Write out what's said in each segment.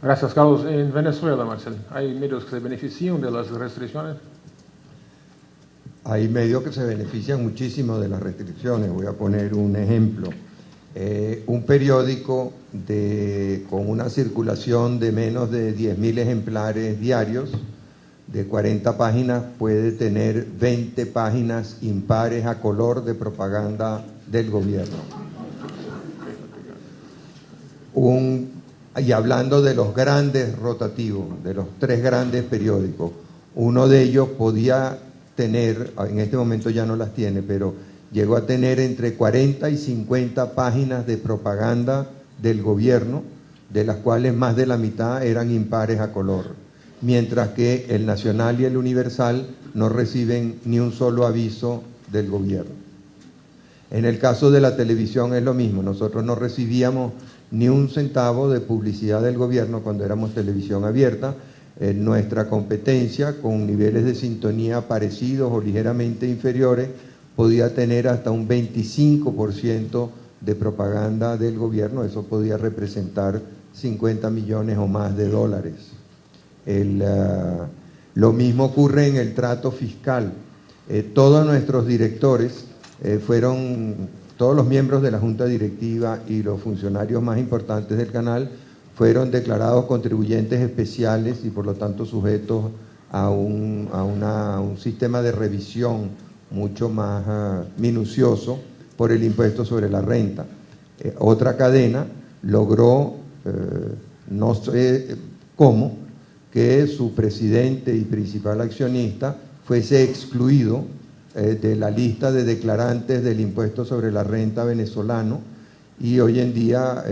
Gracias, Carlos. En Venezuela, Marcel, ¿hay medios que se benefician de las restricciones? Hay medios que se benefician muchísimo de las restricciones. Voy a poner un ejemplo. Un periódico con una circulación de menos de 10.000 ejemplares diarios, de 40 páginas, puede tener 20 páginas impares a color de propaganda del gobierno. Y hablando de los grandes rotativos, de los 3 grandes periódicos, uno de ellos podía tener, en este momento ya no las tiene, pero llegó a tener entre 40 y 50 páginas de propaganda del gobierno, de las cuales más de la mitad eran impares a color, mientras que el Nacional y el Universal no reciben ni un solo aviso del gobierno. En el caso de la televisión es lo mismo, nosotros no recibíamos ni un centavo de publicidad del gobierno cuando éramos televisión abierta. Nuestra competencia, con niveles de sintonía parecidos o ligeramente inferiores, podía tener hasta un 25% de propaganda del gobierno. Eso podía representar 50 millones o más de dólares. Lo mismo ocurre en el trato fiscal. Todos nuestros directores todos los miembros de la junta directiva y los funcionarios más importantes del canal fueron declarados contribuyentes especiales y por lo tanto sujetos a un sistema de revisión mucho más minucioso por el impuesto sobre la renta. Otra cadena logró, no sé cómo, que su presidente y principal accionista fuese excluido de la lista de declarantes del impuesto sobre la renta venezolano, y hoy en día,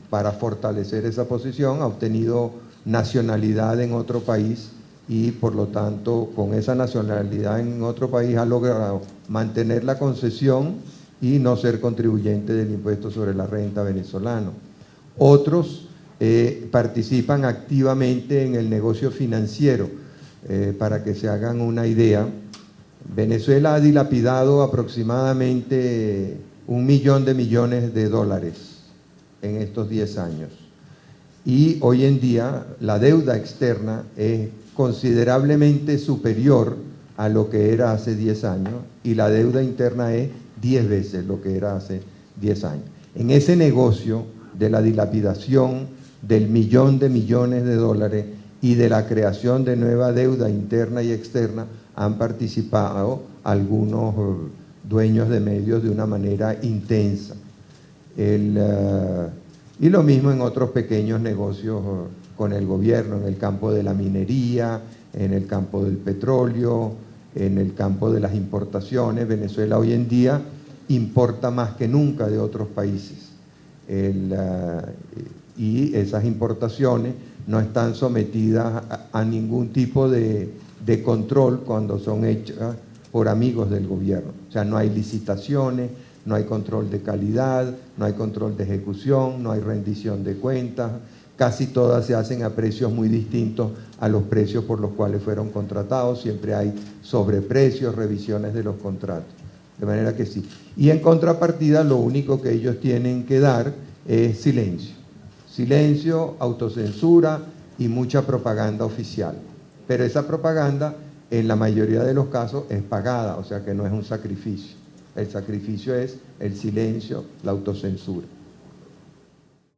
para fortalecer esa posición, ha obtenido nacionalidad en otro país y por lo tanto con esa nacionalidad en otro país ha logrado mantener la concesión y no ser contribuyente del impuesto sobre la renta venezolano. Otros participan activamente en el negocio financiero. Para que se hagan una idea, Venezuela ha dilapidado aproximadamente 1 millón de millones de dólares en estos 10 años. Y hoy en día la deuda externa es considerablemente superior a lo que era hace 10 años y la deuda interna es 10 veces lo que era hace 10 años. En ese negocio de la dilapidación del millón de millones de dólares y de la creación de nueva deuda interna y externa han participado algunos dueños de medios de una manera intensa. Y lo mismo en otros pequeños negocios con el gobierno, en el campo de la minería, en el campo del petróleo, en el campo de las importaciones. Venezuela hoy en día importa más que nunca de otros países. Y esas importaciones no están sometidas a ningún tipo de control cuando son hechas por amigos del gobierno. O sea, no hay licitaciones, no hay control de calidad, no hay control de ejecución, no hay rendición de cuentas. Casi todas se hacen a precios muy distintos a los precios por los cuales fueron contratados. Siempre hay sobreprecios, revisiones de los contratos. De manera que sí. Y en contrapartida, lo único que ellos tienen que dar es silencio. Silencio, autocensura y mucha propaganda oficial. Pero esa propaganda, en la mayoría de los casos, es pagada, o sea que no es un sacrificio. El sacrificio es el silencio, la autocensura.